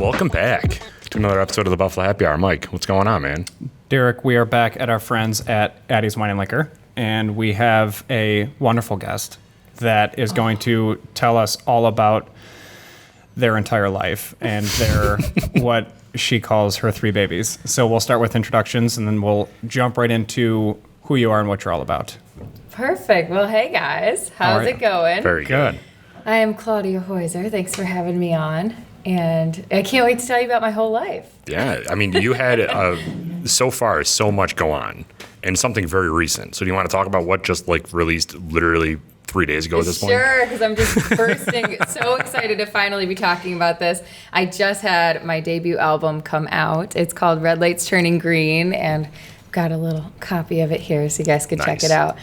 welcome back to another episode of the Buffalo Happy Hour. Mike, what's going on, man? Derek, we are back at our friends at Addys Wine and Liquor, and we have a wonderful guest that is going to tell us all about their entire life and their what she calls her three babies. So we'll start with introductions, and then we'll jump right into who you are and what you're all about. Perfect. Well, hey guys, how's it going? Very good. I am Claudia Hoyser. Thanks for having me on. And I can't wait to tell you about my whole life. Yeah, I mean, you had so far so much go on and something very recent. So do you want to talk about what just like released literally 3 days ago at this point? Sure, because I'm just bursting, so excited to finally be talking about this. I just had my debut album come out. It's called Red Lights Turning Green, and I've got a little copy of it here so you guys can check it out.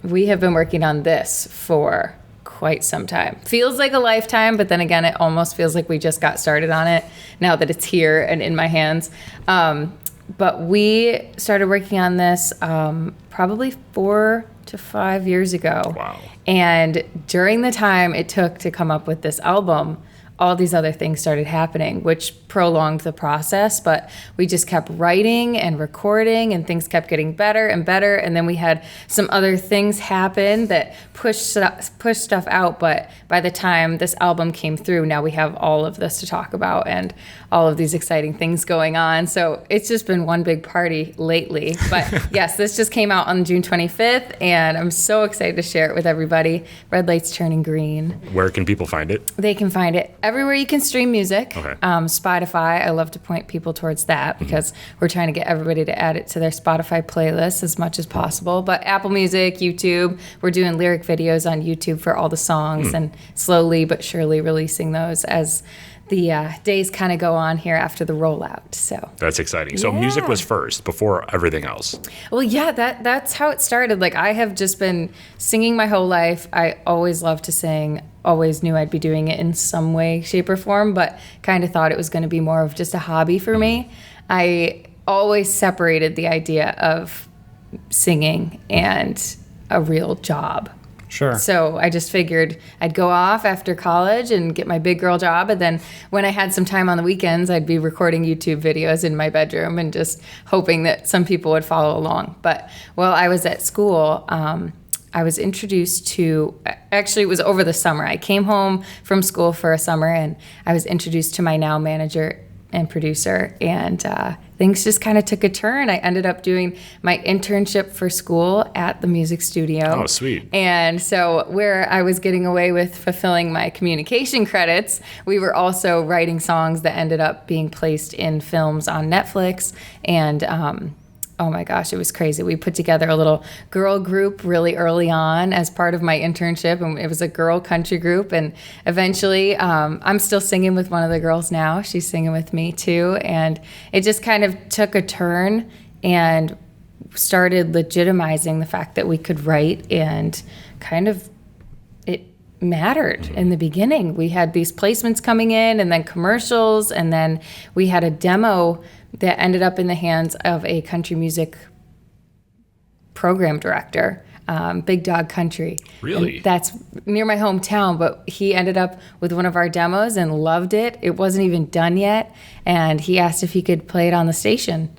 We have been working on this for quite some time. Feels like a lifetime, but then again, it almost feels like we just got started on it now that it's here and in my hands. But we started working on this probably 4 to 5 years ago. Wow. And during the time it took to come up with this album, all these other things started happening, which prolonged the process, but we just kept writing and recording and things kept getting better and better. And then we had some other things happen that pushed stuff out. But by the time this album came through, now we have all of this to talk about and all of these exciting things going on. So it's just been one big party lately. But yes, this just came out on June 25th, and I'm so excited to share it with everybody. Red Lights Turning Green. Where can people find it? They can find it everywhere you can stream music. Okay. Spotify, I love to point people towards that because we're trying to get everybody to add it to their Spotify playlist as much as possible. But Apple Music, YouTube, we're doing lyric videos on YouTube for all the songs and slowly but surely releasing those as the days kind of go on here after the rollout. So that's exciting. So music was first before everything else. Well, yeah, that's how it started. Like, I have just been singing my whole life. I always loved to sing, always knew I'd be doing it in some way, shape, or form, but kind of thought it was going to be more of just a hobby for me. I always separated the idea of singing and a real job. Sure. So I just figured I'd go off after college and get my big girl job. And then when I had some time on the weekends, I'd be recording YouTube videos in my bedroom and just hoping that some people would follow along. But while I was at school, I was introduced to, actually it was over the summer. I came home from school for a summer and I was introduced to my now manager and producer, and things just kind of took a turn. I ended up doing my internship for school at the music studio. Oh, sweet. And so where I was getting away with fulfilling my communication credits, we were also writing songs that ended up being placed in films on Netflix. And oh my gosh, it was crazy. We put together a little girl group really early on as part of my internship, and it was a girl country group. And eventually, I'm still singing with one of the girls now. She's singing with me too. And it just kind of took a turn and started legitimizing the fact that we could write, and kind of it mattered in the beginning. We had these placements coming in and then commercials, and then we had a demo that ended up in the hands of a country music program director, Big Dog Country. Really? And that's near my hometown, but he ended up with one of our demos and loved it. It wasn't even done yet, and he asked if he could play it on the station.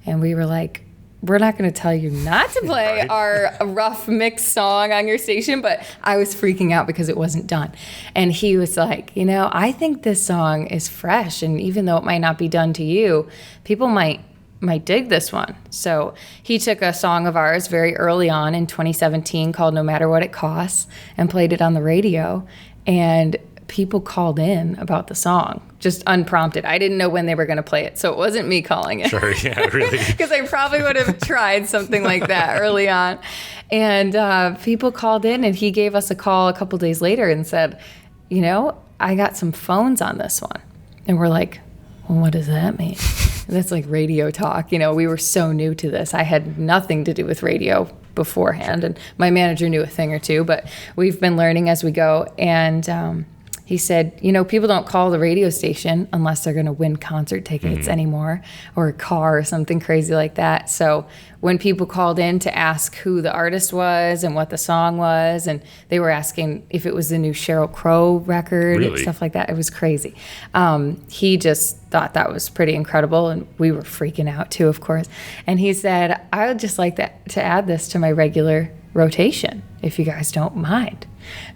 And we were like, we're not going to tell you not to play our rough mix song on your station, but I was freaking out because it wasn't done. And he was like, I think this song is fresh, and even though it might not be done to you, people might dig this one. So he took a song of ours very early on in 2017 called No Matter What It Costs and played it on the radio, and people called in about the song, just unprompted. I didn't know when they were going to play it, so it wasn't me calling it. Sure, yeah, really. Because I probably would have tried something like that early on. And people called in, and he gave us a call a couple days later and said, I got some phones on this one. And we're like, well, what does that mean? And that's like radio talk. We were so new to this. I had nothing to do with radio beforehand, and my manager knew a thing or two, but we've been learning as we go. And he said, people don't call the radio station unless they're going to win concert tickets anymore, or a car or something crazy like that. So when people called in to ask who the artist was and what the song was, and they were asking if it was the new Sheryl Crow record and stuff like that, it was crazy. He just thought that was pretty incredible, and we were freaking out too, of course. And he said, I would just like to add this to my regular rotation, if you guys don't mind.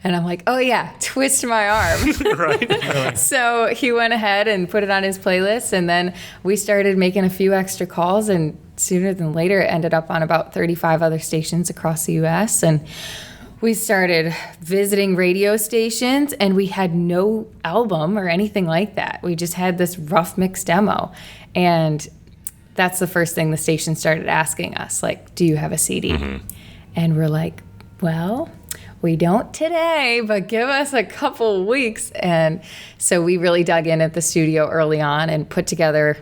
And I'm like, oh yeah, twist my arm. Right. So he went ahead and put it on his playlist, and then we started making a few extra calls, and sooner than later it ended up on about 35 other stations across the US. And we started visiting radio stations, and we had no album or anything like that. We just had this rough mix demo. And that's the first thing the station started asking us, like, do you have a CD? And we're like, well, we don't today, but give us a couple weeks. And so we really dug in at the studio early on and put together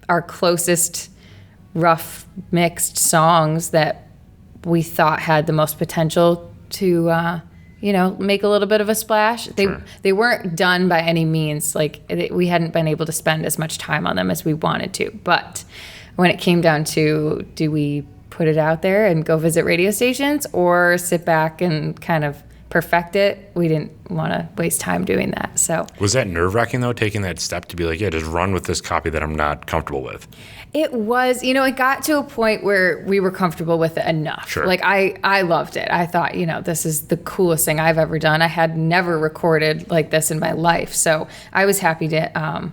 our closest rough mixed songs that we thought had the most potential to, make a little bit of a splash. They weren't done by any means. Like, we hadn't been able to spend as much time on them as we wanted to. But when it came down to, do we put it out there and go visit radio stations or sit back and kind of perfect it, we didn't want to waste time doing that. So was that nerve-wracking, though, taking that step to be like, yeah, just run with this copy that I'm not comfortable with? It was, it got to a point where we were comfortable with it enough. Sure. Like, I loved it. I thought, this is the coolest thing I've ever done. I had never recorded like this in my life. So I was happy to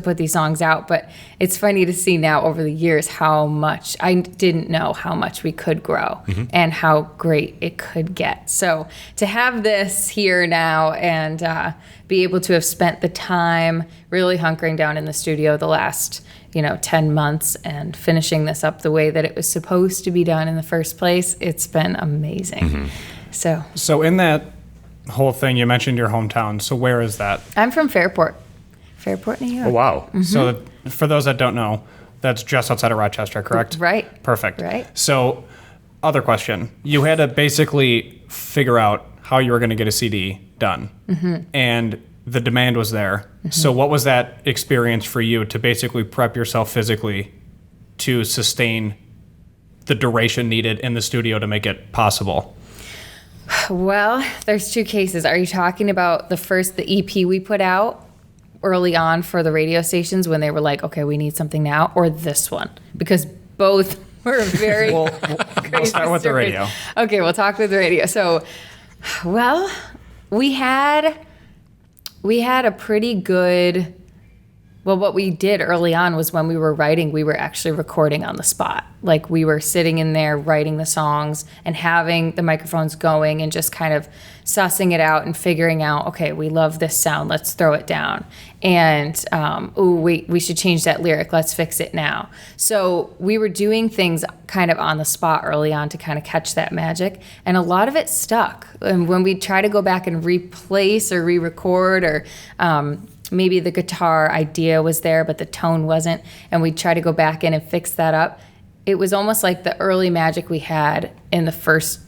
put these songs out. But it's funny to see now over the years how much I didn't know how much we could grow and how great it could get. So to have this here now and be able to have spent the time really hunkering down in the studio the last 10 months and finishing this up the way that it was supposed to be done in the first place, it's been amazing. So in that whole thing, you mentioned your hometown. So where is that? I'm from Fairport, New York. Oh, wow. So for those that don't know, that's just outside of Rochester, correct? Right. Perfect. Right. So other question. You had to basically figure out how you were going to get a CD done. And the demand was there. So what was that experience for you to basically prep yourself physically to sustain the duration needed in the studio to make it possible? Well, there's two cases. Are you talking about the EP we put out early on for the radio stations when they were like, okay, we need something now, or this one? Because both were very We'll crazy start with the stories. radio. Okay, we'll talk with the radio. So, well, we had a pretty good, what we did early on was when we were writing, we were actually recording on the spot. Like, we were sitting in there writing the songs and having the microphones going and just kind of sussing it out and figuring out, okay, we love this sound, let's throw it down. And, we should change that lyric, let's fix it now. So we were doing things kind of on the spot early on to kind of catch that magic. And a lot of it stuck. And when we try to go back and replace or re-record, or maybe the guitar idea was there, but the tone wasn't, and we try to go back in and fix that up, it was almost like the early magic we had in the first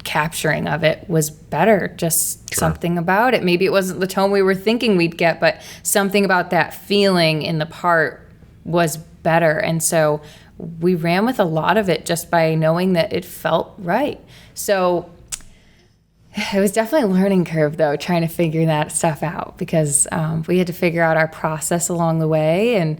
capturing of it was better. Just something about it. Maybe it wasn't the tone we were thinking we'd get, but something about that feeling in the part was better. And so we ran with a lot of it just by knowing that it felt right. So it was definitely a learning curve, though, trying to figure that stuff out, because we had to figure out our process along the way. And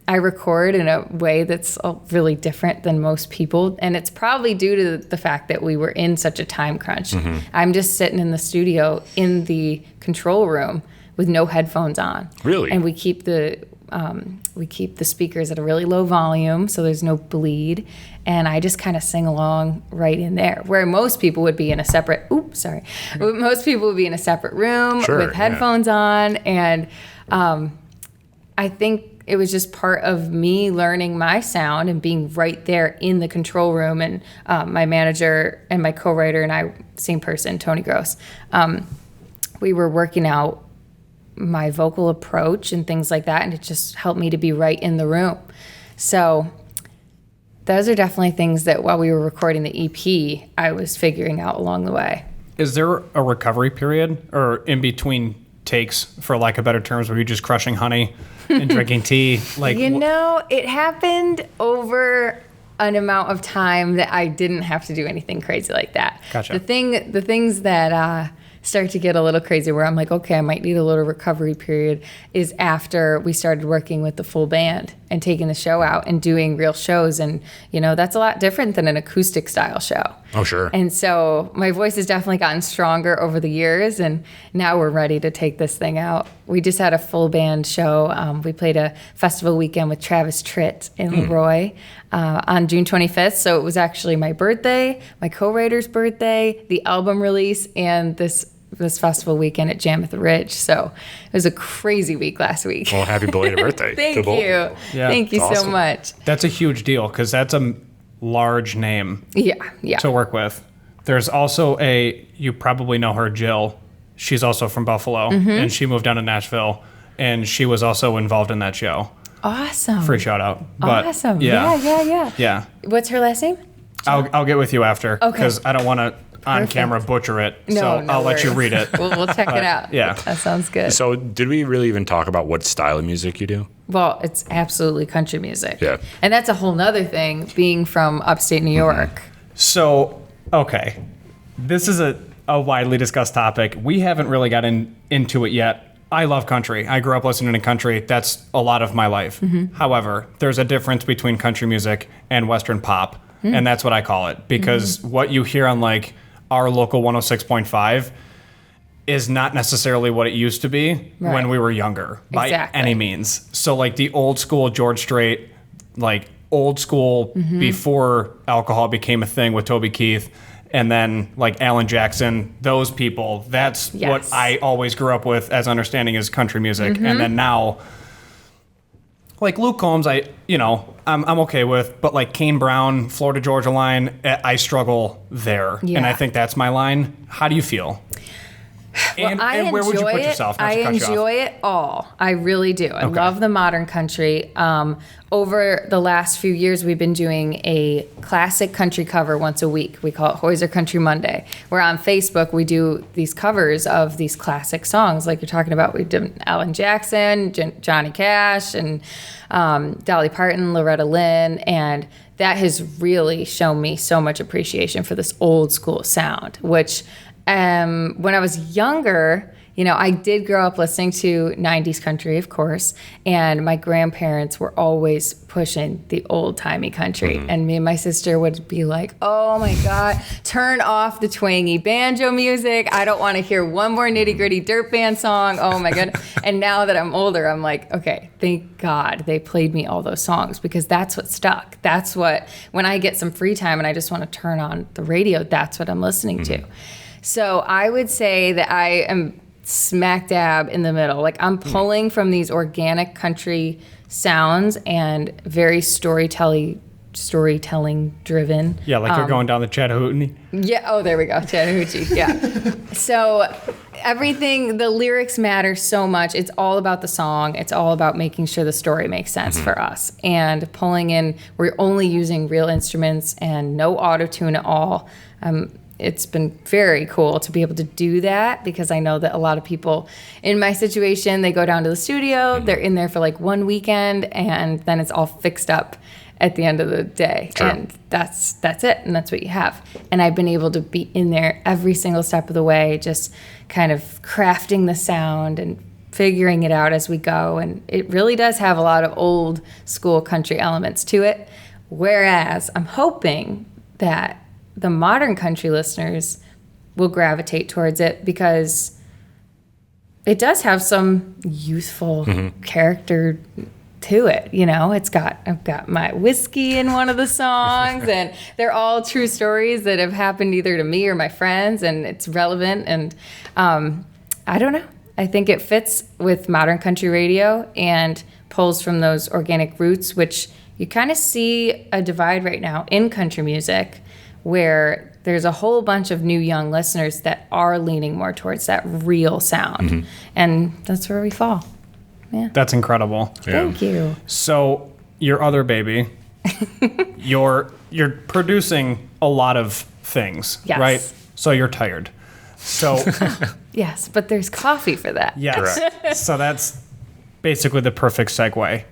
I record in a way that's really different than most people. And it's probably due to the fact that we were in such a time crunch. I'm just sitting in the studio in the control room with no headphones on. Really? And we keep the speakers at a really low volume, so there's no bleed. And I just kind of sing along right in there, where most people would be in a separate, most people would be in a separate room with headphones on. And I think it was just part of me learning my sound and being right there in the control room. And my manager and my co-writer and I, same person, Tony Gross, we were working out my vocal approach and things like that, and it just helped me to be right in the room. So those are definitely things that while we were recording the EP, I was figuring out along the way. Is there a recovery period or in between takes, for lack of better terms? Were you just crushing honey and drinking tea? Like, It happened over an amount of time that I didn't have to do anything crazy like that. Gotcha. The things that start to get a little crazy where I'm like, okay, I might need a little recovery period is after we started working with the full band and taking the show out and doing real shows. And, that's a lot different than an acoustic style show. Oh, sure. And so my voice has definitely gotten stronger over the years, and now we're ready to take this thing out. We just had a full band show. We played a festival weekend with Travis Tritt in Leroy on June 25th. So it was actually my birthday, my co-writer's birthday, the album release, and this festival weekend at Jam at the Ridge. So it was a crazy week last week. Well, happy belated birthday. Thank to both. you. Yeah, Thank you it's so awesome. much. that's a huge deal because that's a large name Yeah. to work with. There's also you probably know her, Jill. She's also from Buffalo, and she moved down to Nashville, and she was also involved in that show. Awesome. Free shout out. But, Awesome. Yeah. Yeah. What's her last name? I'll get with you after Okay. because I don't want to on camera butcher it. So I'll let you read it. We'll check it out. yeah. That sounds good. So, did we really even talk about what style of music you do? Well, it's absolutely country music. Yeah. And that's a whole nother thing, being from upstate New York. So, okay. This is a widely discussed topic. We haven't really gotten into it yet. I love country. I grew up listening to country. That's a lot of my life. However, there's a difference between country music and Western pop, and that's what I call it. Because what you hear on like our local 106.5 is not necessarily what it used to be when we were younger by Exactly. any means. So like the old school George Strait, like old school before alcohol became a thing with Toby Keith, and then like Alan Jackson, those people, that's what I always grew up with as understanding is country music. And then now, like Luke Combs, I'm okay with, but like Kane Brown, Florida Georgia line, I struggle there. Yeah. And I think that's my line. How do you feel? And where would you put yourself? Not to I cut you off. enjoy it all. I really do. I love the modern country. Over the last few years, we've been doing a classic country cover once a week. We call it Hoyser Country Monday. Where on Facebook, we do these covers of these classic songs. Like you're talking about, we did Alan Jackson, Johnny Cash, and Dolly Parton, Loretta Lynn. And that has really shown me so much appreciation for this old school sound, which when I was younger, I did grow up listening to 90s country, of course, and my grandparents were always pushing the old-timey country. And me and my sister would be like, oh my God, turn off the twangy banjo music. I don't want to hear one more nitty-gritty dirt band song. Oh my goodness. And now that I'm older, I'm like, okay, thank God they played me all those songs because that's what stuck. That's what, when I get some free time and I just want to turn on the radio, that's what I'm listening to. So I would say that I am smack dab in the middle. Like I'm pulling from these organic country sounds and very storytelling driven. Yeah, like you're going down the Chattahoochee. Yeah. Oh, there we go. Chattahoochee. Yeah. So everything, the lyrics matter so much. It's all about the song. It's all about making sure the story makes sense for us. And pulling in, we're only using real instruments and no auto tune at all. It's been very cool to be able to do that because I know that a lot of people in my situation, they go down to the studio, they're in there for like one weekend, and then it's all fixed up at the end of the day. Sure. And that's it, and that's what you have. And I've been able to be in there every single step of the way, just kind of crafting the sound and figuring it out as we go. And it really does have a lot of old school country elements to it. Whereas I'm hoping that the modern country listeners will gravitate towards it because it does have some youthful character to it. I've got my whiskey in one of the songs and they're all true stories that have happened either to me or my friends, and it's relevant. And I don't know. I think it fits with modern country radio and pulls from those organic roots, which you kind of see a divide right now in country music, where there's a whole bunch of new young listeners that are leaning more towards that real sound. And that's where we fall. Yeah. That's incredible. Thank you. So your other baby, you're producing a lot of things, Yes. right? So you're tired. So Yes, but there's coffee for that. Yes. So that's basically the perfect segue.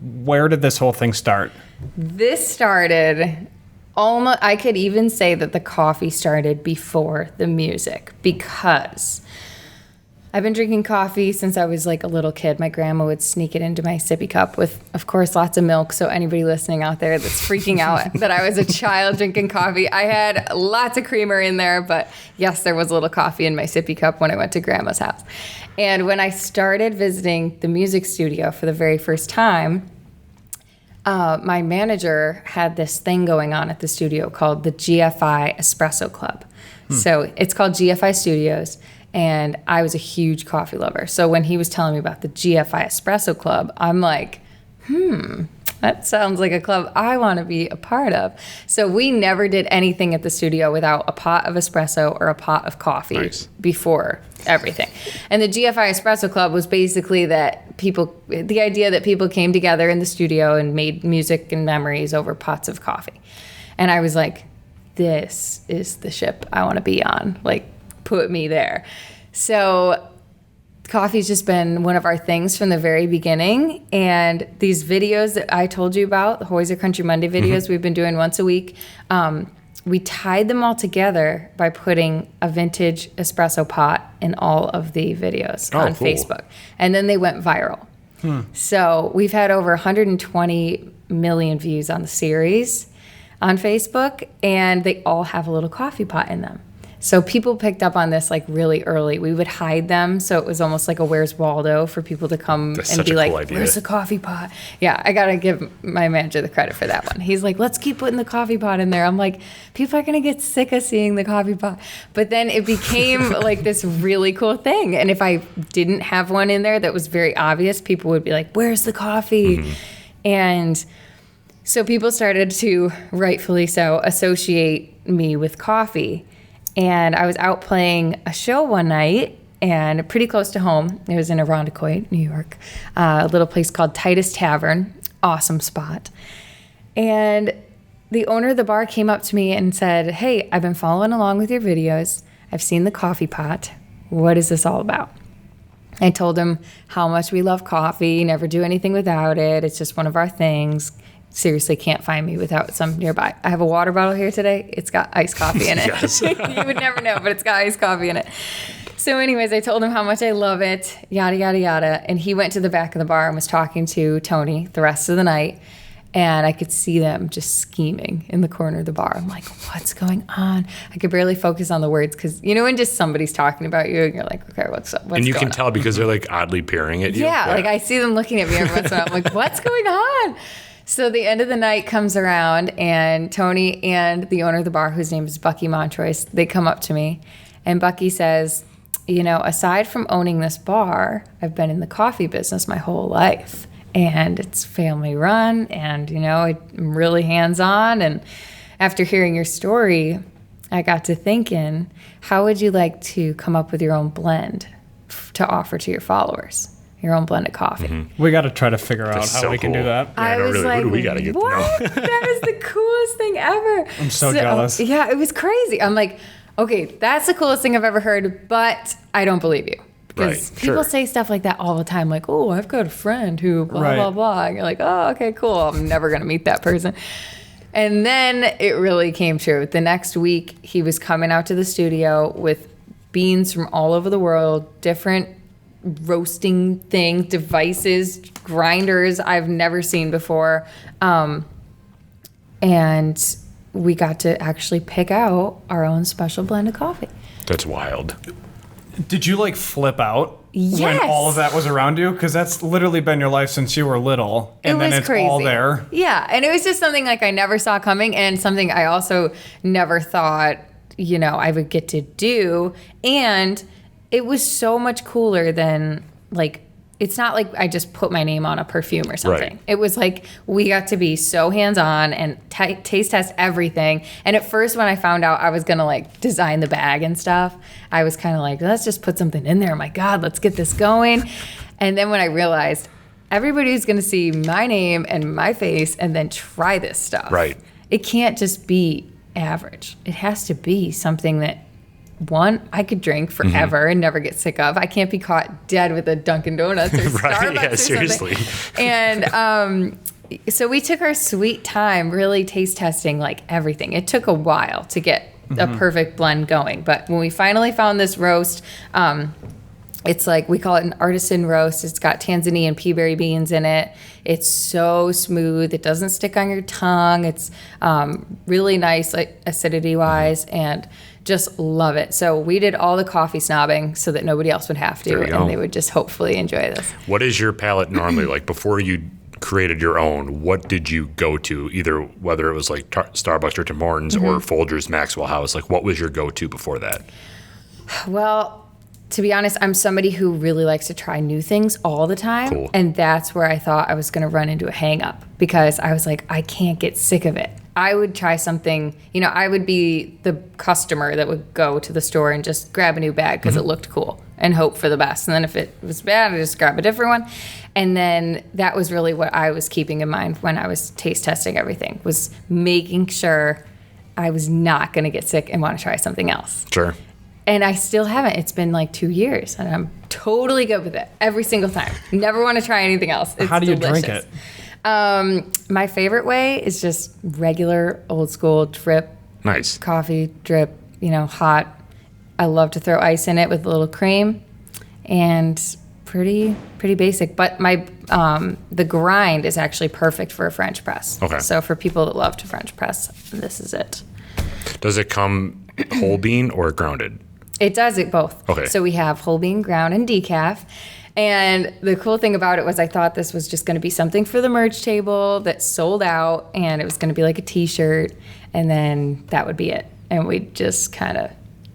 Where did this whole thing start? This started almost, I could even say that the coffee started before the music, because I've been drinking coffee since I was like a little kid. My grandma would sneak it into my sippy cup with, of course, lots of milk. So anybody listening out there that's freaking out that I was a child drinking coffee, I had lots of creamer in there. But yes, there was a little coffee in my sippy cup when I went to grandma's house. And when I started visiting the music studio for the very first time, my manager had this thing going on at the studio called the GFI Espresso Club. So it's called GFI Studios. And I was a huge coffee lover. So when he was telling me about the GFI Espresso Club, I'm like, that sounds like a club I want to be a part of. So we never did anything at the studio without a pot of espresso or a pot of coffee before everything. And the GFI Espresso Club was basically the idea that people came together in the studio and made music and memories over pots of coffee. And I was like, this is the ship I want to be on. Like, put me there. So coffee's just been one of our things from the very beginning. And these videos that I told you about, the Hoyser Country Monday videos we've been doing once a week, we tied them all together by putting a vintage espresso pot in all of the videos on Facebook. And then they went viral. So we've had over 120 million views on the series on Facebook, and they all have a little coffee pot in them. So people picked up on this like really early. We would hide them, so it was almost like a Where's Waldo for people to come and be like, where's the coffee pot? Yeah, I gotta give my manager the credit for that one. He's like, let's keep putting the coffee pot in there. I'm like, people are gonna get sick of seeing the coffee pot. But then it became like this really cool thing. And if I didn't have one in there that was very obvious, people would be like, where's the coffee? And so people started to, rightfully so, associate me with coffee. And I was out playing a show one night, and pretty close to home. It was in Irondequoit, New York, a little place called Addys Tavern. Awesome spot. And the owner of the bar came up to me and said, hey, I've been following along with your videos. I've seen the coffee pot. What is this all about? I told him how much we love coffee, never do anything without it. It's just one of our things. Seriously, can't find me without some nearby. I have a water bottle here today. It's got iced coffee in it. You would never know, but it's got iced coffee in it. So anyways, I told him how much I love it, yada, yada, yada. And he went to the back of the bar and was talking to Tony the rest of the night. And I could see them just scheming in the corner of the bar. I'm like, what's going on? I could barely focus on the words because, you know, when just somebody's talking about you and you're like, okay, what's up? And you can tell because they're like oddly peering at you. Yeah, like I see them looking at me every once in a while. I'm like, what's going on? So the end of the night comes around, and Tony and the owner of the bar, whose name is Bucky Montroyce, they come up to me, and Bucky says, you know, aside from owning this bar, I've been in the coffee business my whole life, and it's family run, and, you know, I'm really hands-on, and after hearing your story, I got to thinking, how would you like to come up with your own blend to offer to your followers? Your own blended coffee. We got to try to figure out how we can do that. Yeah, I was really, like, who do we got to get what? to know? That was the coolest thing ever. I'm so jealous. Yeah, it was crazy. I'm like, okay, that's the coolest thing I've ever heard, but I don't believe you. Because people say stuff like that all the time, like, oh, I've got a friend who blah, blah, blah. And you're like, oh, okay, cool. I'm never going to meet that person. And then it really came true. The next week, he was coming out to the studio with beans from all over the world, different roasting devices, grinders I've never seen before. And we got to actually pick out our own special blend of coffee. That's wild. Did you like flip out Yes. when all of that was around you? Because that's literally been your life since you were little. And then it's all there. Yeah. And it was just something like I never saw coming, and something I also never thought, you know, I would get to do. And it was so much cooler than, like, it's not like I just put my name on a perfume or something. Right. It was like we got to be so hands-on and taste test everything. And at first when I found out I was going to, like, design the bag and stuff, I was kind of like, let's just put something in there. Oh my God, let's get this going. And then when I realized everybody's going to see my name and my face and then try this stuff. Right. It can't just be average. It has to be something that one, I could drink forever and never get sick of. I can't be caught dead with a Dunkin' Donuts or Starbucks Yeah, or seriously. something. And so we took our sweet time really taste testing like everything. It took a while to get a perfect blend going. But when we finally found this roast, it's like, we call it an artisan roast. It's got Tanzanian peaberry beans in it. It's so smooth. It doesn't stick on your tongue. It's really nice, like acidity-wise, and just love it. So we did all the coffee snobbing so that nobody else would have to, and they would just hopefully enjoy this. What is your palate normally like before you created your own? What did you go to, either whether it was like Starbucks or Tim Hortons or Folgers, Maxwell House? Like, what was your go-to before that? Well, to be honest, I'm somebody who really likes to try new things all the time. Cool. And that's where I thought I was going to run into a hang up, because I was like, I can't get sick of it. I would try something, I would be the customer that would go to the store and just grab a new bag because it looked cool and hope for the best. And then if it was bad, I'd just grab a different one. And then that was really what I was keeping in mind when I was taste testing everything, was making sure I was not going to get sick and want to try something else. Sure. And I still haven't. It's been like 2 years, and I'm totally good with it every single time. Never want to try anything else. It's How do you delicious. drink it? My favorite way is just regular old school drip Nice. coffee, drip, hot. I love to throw ice in it with a little cream, and pretty basic. But my the grind is actually perfect for a French press. Okay. So for people that love to French press, this is it. Does it come whole bean or grounded? It does it both. Okay. So we have whole bean, ground, and decaf. And the cool thing about it was I thought this was just going to be something for the merch table that sold out, and it was going to be like a t-shirt, and then that would be it. And we'd just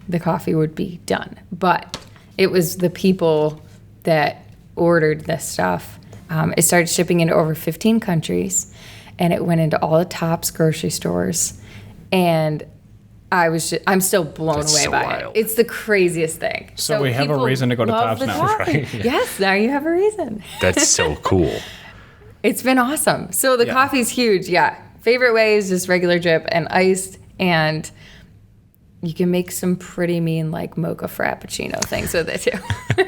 the coffee would be done. But it was the people that ordered this stuff. It started shipping into over 15 countries, and it went into all the Tops grocery stores. And I'm still blown That's away so by wild. it. It's the craziest thing. So we have a people reason to go to love Tops the now, coffee. right? Yes, now you have a reason. That's so cool. It's been awesome. So the coffee's huge. Yeah. Favorite way is just regular drip and iced, and you can make some pretty mean like mocha frappuccino things with it too,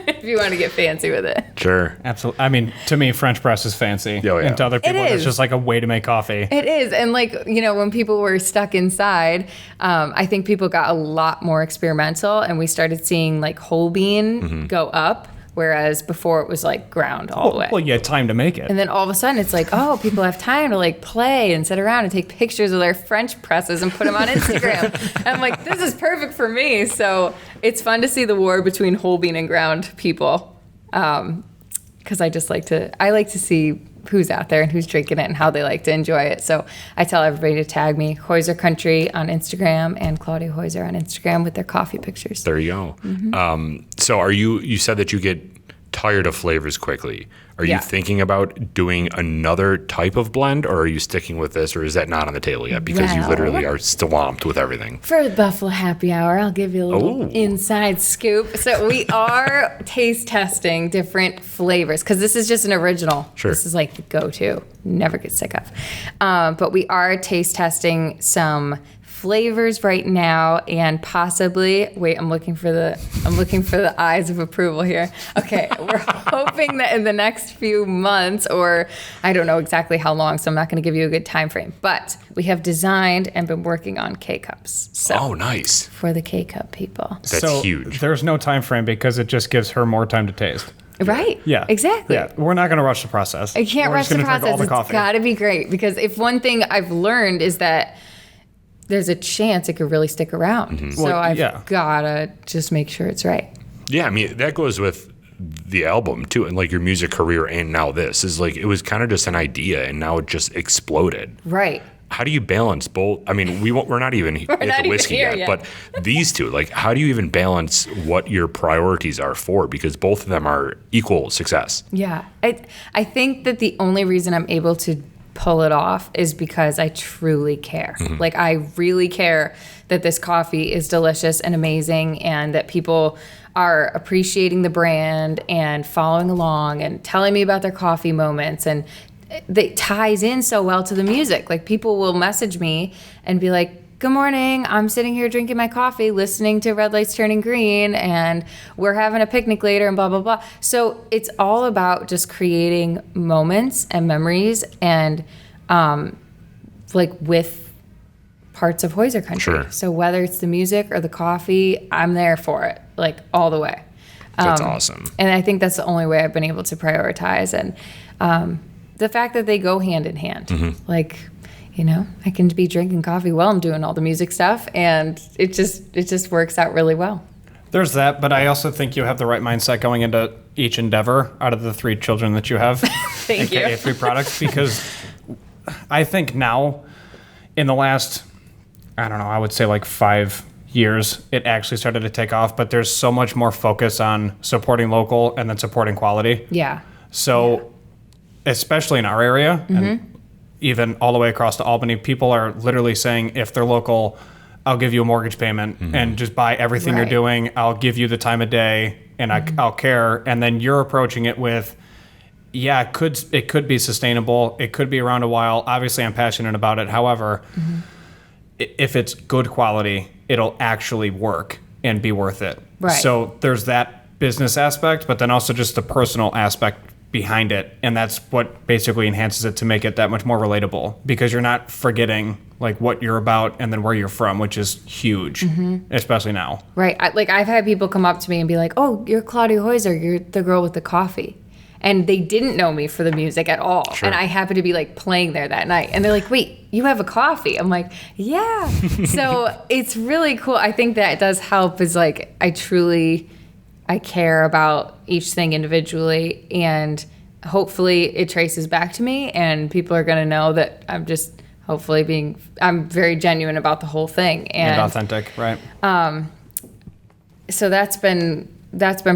if you want to get fancy with it. Sure. Absolutely. I mean, to me, French press is fancy. Oh, yeah. And to other people, is. it's just like a way to make coffee. It is. And when people were stuck inside, I think people got a lot more experimental, and we started seeing like whole bean go up, whereas before it was like ground all the way. Well, you had time to make it. And then all of a sudden it's like, oh, people have time to like play and sit around and take pictures of their French presses and put them on Instagram. And I'm like, this is perfect for me. So it's fun to see the war between whole bean and ground people. Because I like to see who's out there and who's drinking it and how they like to enjoy it. So I tell everybody to tag me, Hoyser Country on Instagram and Claudia Hoyser on Instagram with their coffee pictures. There you go. So you said that you get tired of flavors quickly. Are you thinking about doing another type of blend, or are you sticking with this, or is that not on the table yet? Because you literally are swamped with everything. For the Buffalo Happy Hour, I'll give you a little inside scoop. So we are taste testing different flavors, because this is just an original. Sure. This is like the go-to. Never get sick of. But we are taste testing some flavors right now, and possibly I'm looking for the eyes of approval here. Okay, we're hoping that in the next few months, or I don't know exactly how long, so I'm not going to give you a good time frame, but we have designed and been working on K-cups. So Nice. for the K-cup people. That's huge. There's no time frame because it just gives her more time to taste. Right? Yeah. Exactly. Yeah. We're not going to rush the process. I can't We're rush just the gonna drink process. all the It's coffee. got to be great, because if one thing I've learned is that there's a chance it could really stick around. So Well, I've yeah. got to just make sure it's right. Yeah, I mean, that goes with the album too, and like your music career, and now this is like, it was kind of just an idea, and now it just exploded. Right. How do you balance both? I mean, we're not even at not the even whiskey here yet, yet. but these two, like, how do you even balance what your priorities are for? Because both of them are equal success. Yeah. I think that the only reason I'm able to pull it off is because I truly care. Like, I really care that this coffee is delicious and amazing, and that people are appreciating the brand and following along and telling me about their coffee moments, and it ties in so well to the music. Like, people will message me and be like, good morning, I'm sitting here drinking my coffee, listening to Red Lights Turning Green, and we're having a picnic later and blah, blah, blah. So it's all about just creating moments and memories and like with parts of Hoyser country. Sure. So whether it's the music or the coffee, I'm there for it, like all the way. That's awesome. And I think that's the only way I've been able to prioritize. And the fact that they go hand in hand, like, you know, I can be drinking coffee while I'm doing all the music stuff, and it just works out really well. There's that, but I also think you have the right mindset going into each endeavor out of the 3 children that you have. Thank you. 3 products, because I think now, in the last, I don't know, I would say like 5 years, it actually started to take off, but there's so much more focus on supporting local and then supporting quality. Yeah. So, especially in our area, and even all the way across to Albany, people are literally saying, if they're local, I'll give you a mortgage payment and just buy everything you're doing. I'll give you the time of day, and I'll care. And then you're approaching it with, yeah, it could be sustainable. It could be around a while. Obviously, I'm passionate about it. However, if it's good quality, it'll actually work and be worth it. Right. So there's that business aspect, but then also just the personal aspect behind it, and that's what basically enhances it to make it that much more relatable, because you're not forgetting like what you're about and then where you're from, which is huge, especially now. Right. I've had people come up to me and be like, "Oh, you're Claudia Hoyser. You're the girl with the coffee," and they didn't know me for the music at all. Sure. And I happened to be like playing there that night, and they're like, "Wait, you have a coffee?" I'm like, "Yeah." So it's really cool. I think that does help. Is like I care about each thing individually, and hopefully it traces back to me, and people are going to know that I'm just I'm very genuine about the whole thing And authentic, right? So that's been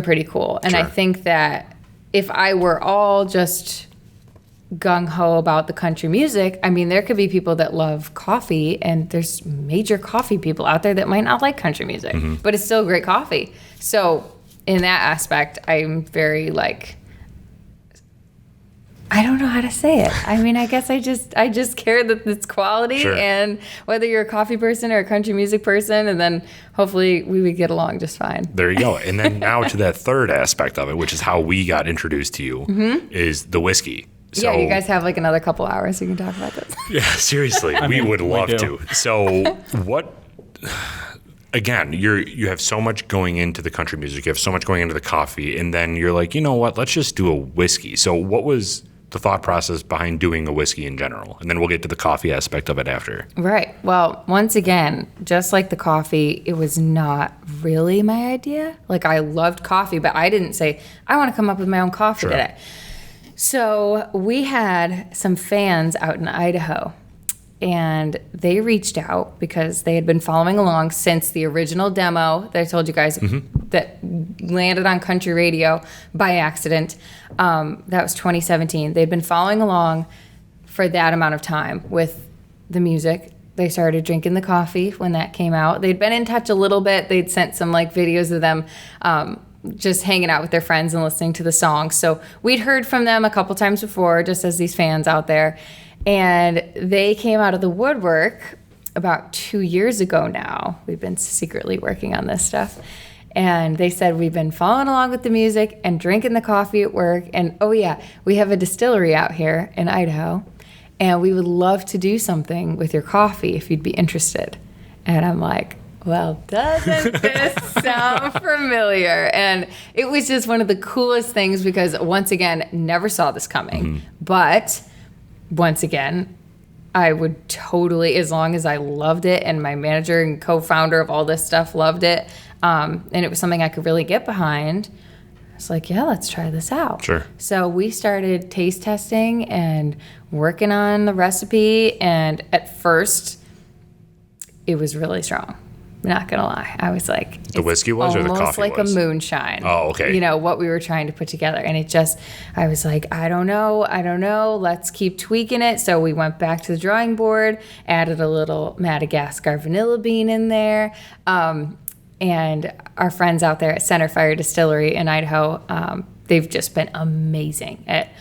pretty cool. And I Sure. think that if I were all just gung-ho about the country music, I mean, there could be people that love coffee, and there's major coffee people out there that might not like country music, but it's still great coffee. So in that aspect, I'm very like, I don't know how to say it. I mean, I guess I just care that it's quality, Sure. and whether you're a coffee person or a country music person, and then hopefully we would get along just fine. There you go. And then now to that third aspect of it, which is how we got introduced to you, is the whiskey. So, Yeah, you guys have like another couple hours you can talk about this. Yeah, seriously, we would love do. to. So what? Again, you have so much going into the country music, you have so much going into the coffee, and then you're like, you know what? Let's just do a whiskey. So what was the thought process behind doing a whiskey in general? And then we'll get to the coffee aspect of it after. Right. Well, once again, just like the coffee, it was not really my idea. Like, I loved coffee, but I didn't say, I want to come up with my own coffee Sure. today. So we had some fans out in Idaho, and they reached out because they had been following along since the original demo that I told you guys that landed on country radio by accident. That was 2017. They'd been following along for that amount of time with the music. They started drinking the coffee when that came out. They'd been in touch a little bit. They'd sent some like videos of them just hanging out with their friends and listening to the songs. So we'd heard from them a couple times before, just as these fans out there. And they came out of the woodwork about 2 years ago now. We've been secretly working on this stuff. And they said, we've been following along with the music and drinking the coffee at work. And oh yeah, we have a distillery out here in Idaho, and we would love to do something with your coffee if you'd be interested. And I'm like, well, doesn't this sound familiar? And it was just one of the coolest things because, once again, never saw this coming. But once again, I would totally, as long as I loved it and my manager and co-founder of all this stuff loved it, and it was something I could really get behind, I was like, yeah, let's try this out. Sure. So we started taste testing and working on the recipe, and at first, it was really strong. Not gonna lie, I was like, The whiskey was or the coffee almost like was? a moonshine. Oh, okay. You know what we were trying to put together, and it just, I was like, I don't know. Let's keep tweaking it. So we went back to the drawing board, added a little Madagascar vanilla bean in there, and our friends out there at Centerfire Distillery in Idaho, they've just been amazing at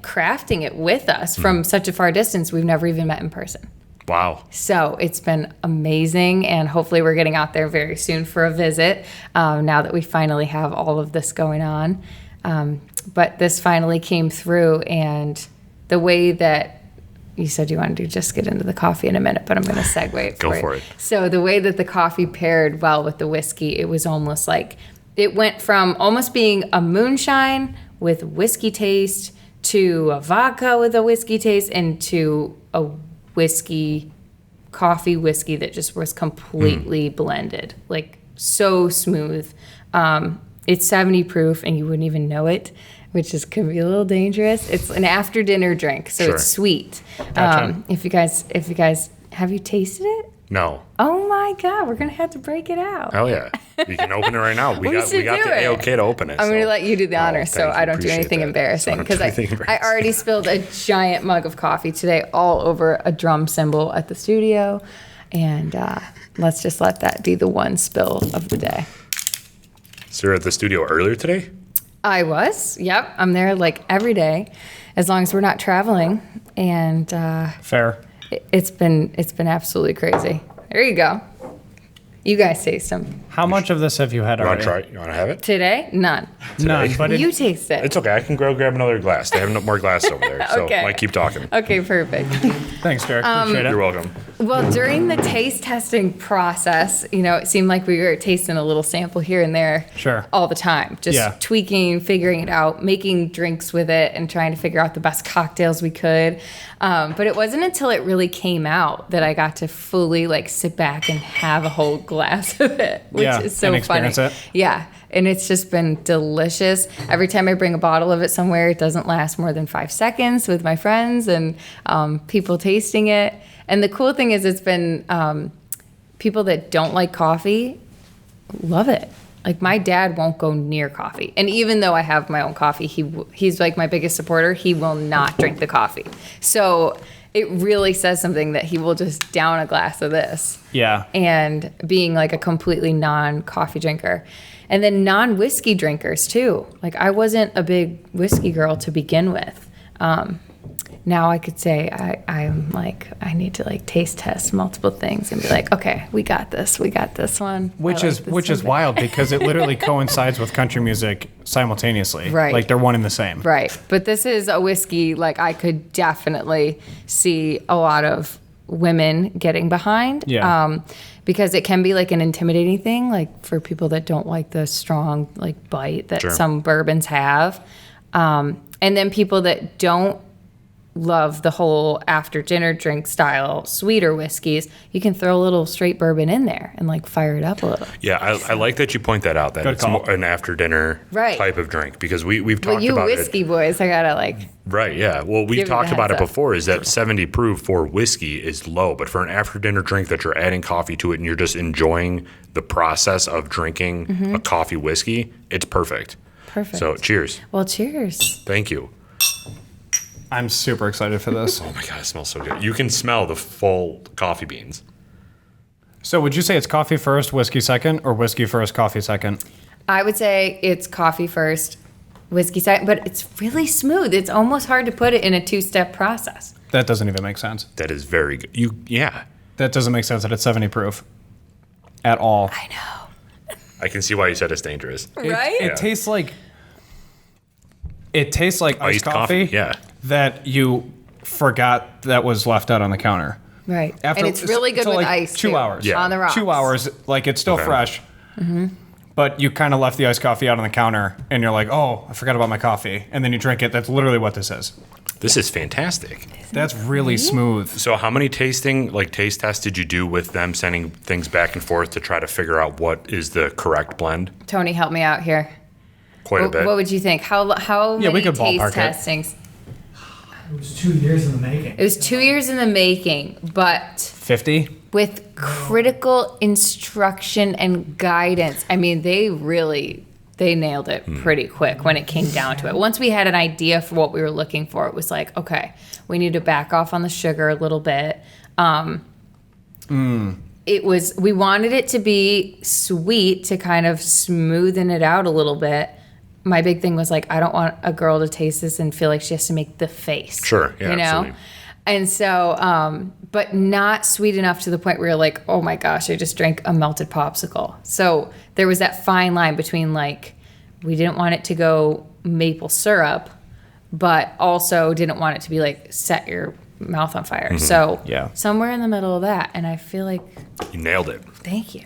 crafting it with us from such a far distance. We've never even met in person. Wow. So it's been amazing, and hopefully we're getting out there very soon for a visit now that we finally have all of this going on. But this finally came through, and the way that you said you wanted to just get into the coffee in a minute, but I'm going to segue it Go for it. So the way that the coffee paired well with the whiskey, it was almost like it went from almost being a moonshine with whiskey taste to a vodka with a whiskey taste and to a coffee whiskey that just was completely blended, like so smooth. It's 70 proof and you wouldn't even know it, which could be a little dangerous. It's an after dinner drink, so Sure. it's sweet. Gotcha. If you guys, have you tasted it? No. Oh my God, we're gonna have to break it out. Hell yeah. You can open it right now. We got should the do it. A-OK to open it. I'm so. going to let you do the honor, thank so you. I don't do Appreciate anything that. embarrassing. Don't Because do I anything embarrassing. already spilled a giant mug of coffee today all over a drum cymbal at the studio. And let's just let that be the one spill of the day. So you're at the studio earlier today? I was. Yep. I'm there like every day, as long as we're not traveling. And Fair. it's been absolutely crazy. There you go. You guys taste them. How much of this have you had You want already? to try it? You want to have it? Today? None. None, but You taste it. It's okay. I can go grab another glass. They have no more glass over there. So Okay. I keep talking. Okay, perfect. thanks, Derek. Appreciate it. You're welcome. Well, during the taste testing process, it seemed like we were tasting a little sample here and there Sure. all the time. Just Yeah. tweaking, figuring it out, making drinks with it, and trying to figure out the best cocktails we could. But it wasn't until it really came out that I got to fully sit back and have a whole glass of it, which Yeah, is so and funny. experience it. Yeah, and it's just been delicious. Every time I bring a bottle of it somewhere, it doesn't last more than 5 seconds with my friends and people tasting it. And the cool thing is it's been people that don't like coffee love it. Like my dad won't go near coffee. And even though I have my own coffee, he's like my biggest supporter. He will not drink the coffee. So it really says something that he will just down a glass of this. Yeah. And being like a completely non-coffee drinker. And then non-whiskey drinkers too. Like I wasn't a big whiskey girl to begin with. Now I could say I'm like, I need to taste test multiple things and be like, okay, we got this one. Which is one. wild because it literally coincides with country music simultaneously. Right. Like they're one and the same. Right. But this is a whiskey I could definitely see a lot of women getting behind. Yeah. Because it can be an intimidating thing, for people that don't like the strong bite that Sure. some bourbons have. And then people that don't love the whole after dinner drink style sweeter whiskeys, you can throw a little straight bourbon in there and fire it up a little. Yeah, I like that you point that out, that Good it's call. more an after dinner Right. type of drink, because we've Well, talked you about whiskey it. boys, I gotta Right, yeah. Well, we've Give you talked the about it heads up. before, is that 70 proof for whiskey is low, but for an after dinner drink that you're adding coffee to it and you're just enjoying the process of drinking a coffee whiskey, it's perfect. Perfect. So cheers. Well, cheers. Thank you. I'm super excited for this. Oh my God, it smells so good. You can smell the full coffee beans. So would you say it's coffee first, whiskey second, or whiskey first, coffee second? I would say it's coffee first, whiskey second, but it's really smooth. It's almost hard to put it in a 2-step process. That doesn't even make sense. That is very good. Yeah. That doesn't make sense that it's 70 proof at all. I know. I can see why you said it's dangerous. Right? It Yeah. tastes like iced coffee. Yeah. That you forgot that was left out on the counter. Right. And it's really good so with like ice 2 too, hours. Yeah. on the rocks. 2 hours, it's still Okay. fresh. But you kind of left the iced coffee out on the counter, and you're like, oh, I forgot about my coffee. And then you drink it. That's literally what this is. This is fantastic. That's really smooth. So how many taste tests did you do with them sending things back and forth to try to figure out what is the correct blend? Tony, help me out here. Quite a bit. What would you think? How Yeah, we many could taste ballpark it. testings? It was 2 years in the making. It was 2 years in the making, but 50? with critical instruction and guidance. I mean, they nailed it pretty quick when it came down to it. Once we had an idea for what we were looking for, it was like, okay, we need to back off on the sugar a little bit. We wanted it to be sweet to kind of smoothen it out a little bit. My big thing was I don't want a girl to taste this and feel like she has to make the face. Sure, yeah, absolutely. And so, but not sweet enough to the point where you're like, oh my gosh, I just drank a melted popsicle. So there was that fine line between like, we didn't want it to go maple syrup, but also didn't want it to be like set your mouth on fire. So somewhere in the middle of that. And I feel like you nailed it. Thank you.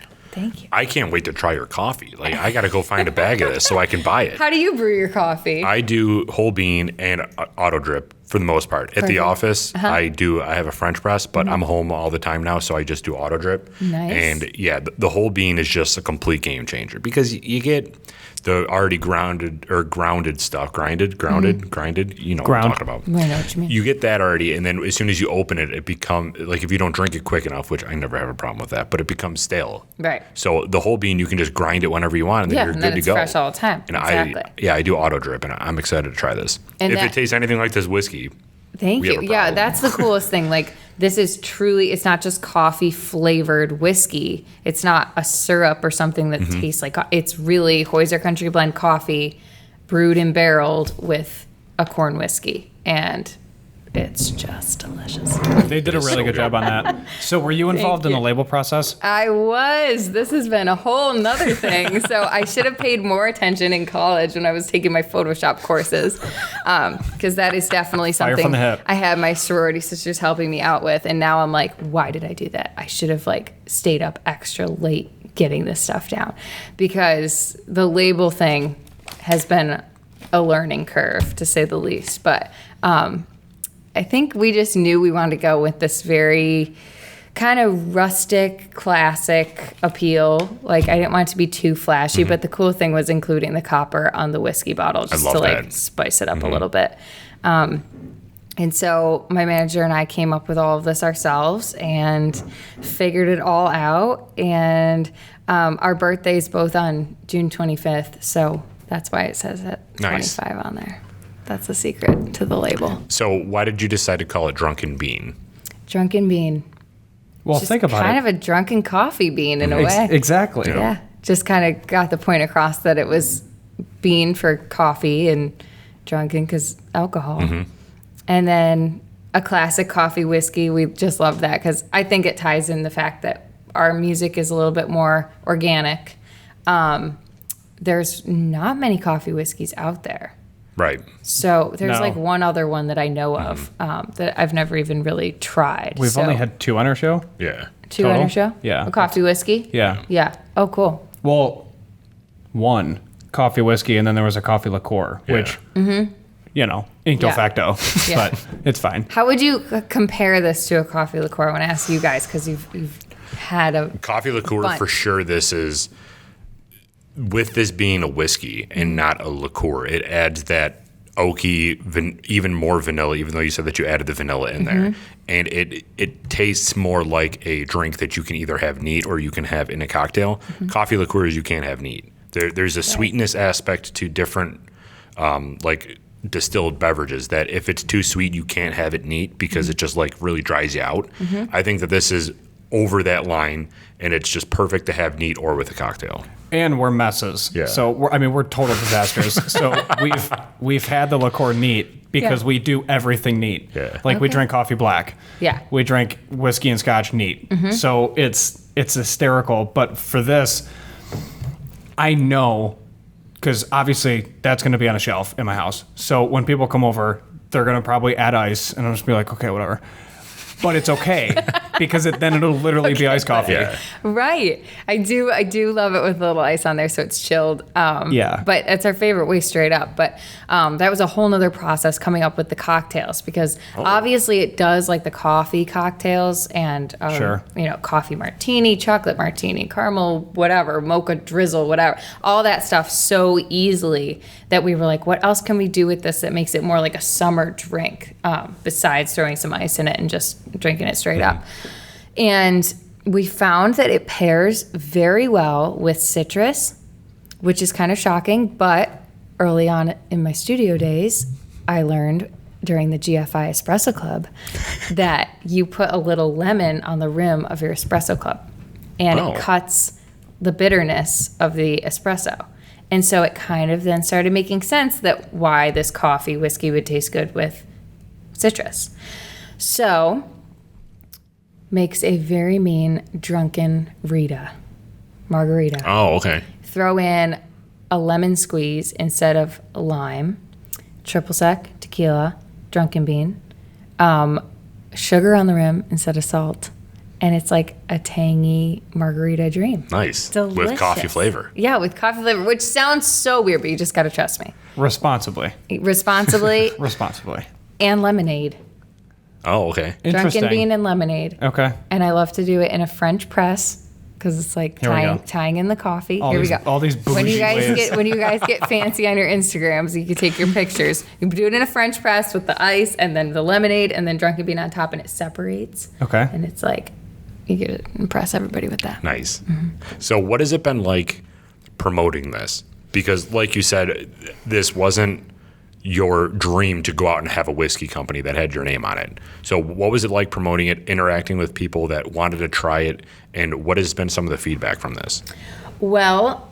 I can't wait to try your coffee. Like, I got to go find a bag of this so I can buy it. How do you brew your coffee? I do whole bean and auto drip for the most part. At the office, I have a French press, but I'm home all the time now, so I just do auto drip. Nice. And yeah, the whole bean is just a complete game changer because you get the already grounded stuff, grounded, you know what I'm talking about. I know what you mean. You get that already, and then as soon as you open it, it becomes, like if you don't drink it quick enough, which I never have a problem with that, but it becomes stale. Right. So the whole bean, you can just grind it whenever you want, and then you're and good then it's to go. fresh all the time. And exactly. I do auto drip, and I'm excited to try this. And if it tastes anything like this whiskey, Thank you. Yeah, that's the coolest thing. Like, this is truly, it's not just coffee flavored whiskey. It's not a syrup or something that tastes like, it's really Hoyser Country Blend coffee brewed and barreled with a corn whiskey. And it's just delicious. They did a really good job on that. So were you involved in the label process? I was. This has been a whole nother thing. So I should have paid more attention in college when I was taking my Photoshop courses, because that is definitely Fire something from the hip. I had my sorority sisters helping me out with. And now I'm like, why did I do that? I should have like stayed up extra late getting this stuff down, because the label thing has been a learning curve, to say the least. But I think we just knew we wanted to go with this very kind of rustic, classic appeal. Like, I didn't want it to be too flashy, but the cool thing was including the copper on the whiskey bottle just to like spice it up a little bit. And so my manager and I came up with all of this ourselves and figured it all out. And our birthdays both on June 25th, so that's why it says it 25 on there. That's the secret to the label. So why did you decide to call it Drunken Bean? Drunken Bean. Well, Just think about kind it. of a drunken coffee bean in a way. Exactly. Yeah. Just kind of got the point across that it was bean for coffee and drunken because alcohol. And then a classic coffee whiskey. We just love that because I think it ties in the fact that our music is a little bit more organic. There's not many coffee whiskeys out there. Right. So there's No. like one other one that I know of that I've never even really tried. We've only had 2 on our show. Yeah. two on total? your show? Yeah. A coffee whiskey? Yeah. Yeah. Oh, cool. Well, 1 coffee whiskey, and then there was a coffee liqueur, which, you know, ain't de Yeah. facto, Yeah. but it's fine. How would you compare this to a coffee liqueur? I want to ask you guys because you've had a Coffee liqueur bunch. for sure. This is, with this being a whiskey and not a liqueur, it adds that oaky, even more vanilla, even though you said that you added the vanilla in there. And it tastes more like a drink that you can either have neat or you can have in a cocktail. Coffee liqueurs you can't have neat. There's a sweetness aspect to different like distilled beverages that if it's too sweet, you can't have it neat because it just like really dries you out. I think that this is over that line, and it's just perfect to have neat or with a cocktail. And we're messes. Yeah. So we're total disasters. So we've had the liqueur neat because Yeah. we do everything neat. Yeah. Like we Okay. drink coffee black. Yeah. We drink whiskey and scotch neat. So it's hysterical. But for this, I know, because obviously that's going to be on a shelf in my house. So when people come over, they're going to probably add ice, and I'll just be like, okay, whatever. But it's okay because then it'll literally be iced coffee. Yeah. Right. I do love it with a little ice on there so it's chilled. Yeah. But it's our favorite way straight up. But that was a whole nother process coming up with the cocktails because obviously it does like the coffee cocktails and, Sure. you know, coffee martini, chocolate martini, caramel, whatever, mocha drizzle, whatever, all that stuff so easily that we were like, what else can we do with this that makes it more like a summer drink besides throwing some ice in it and just drinking it straight up. And we found that it pairs very well with citrus, which is kind of shocking. But early on in my studio days, I learned during the GFI Espresso Club that you put a little lemon on the rim of your espresso cup and Oh. it cuts the bitterness of the espresso. And so it kind of then started making sense that why this coffee whiskey would taste good with citrus. So, makes a very mean drunken margarita. Oh, okay. Throw in a lemon squeeze instead of lime, triple sec, tequila, drunken bean, sugar on the rim instead of salt. And it's like a tangy margarita dream. Nice. Delicious. With coffee flavor. Yeah, with coffee flavor, which sounds so weird, but you just got to trust me. Responsibly. Responsibly. Responsibly. And lemonade. Oh, okay. Interesting. Drunken bean and lemonade. Okay. And I love to do it in a French press because it's like Here we go. tying in the coffee. All Here these- we go. all these when you bougie guys ways. get when you guys get fancy on your Instagrams, you can take your pictures. You do it in a French press with the ice and then the lemonade and then drunken bean on top, and it separates. Okay. And it's like you get to impress everybody with that. Nice. So what has it been like promoting this? Because like you said, this wasn't your dream to go out and have a whiskey company that had your name on it. So what was it like promoting it, interacting with people that wanted to try it, and what has been some of the feedback from this? Well,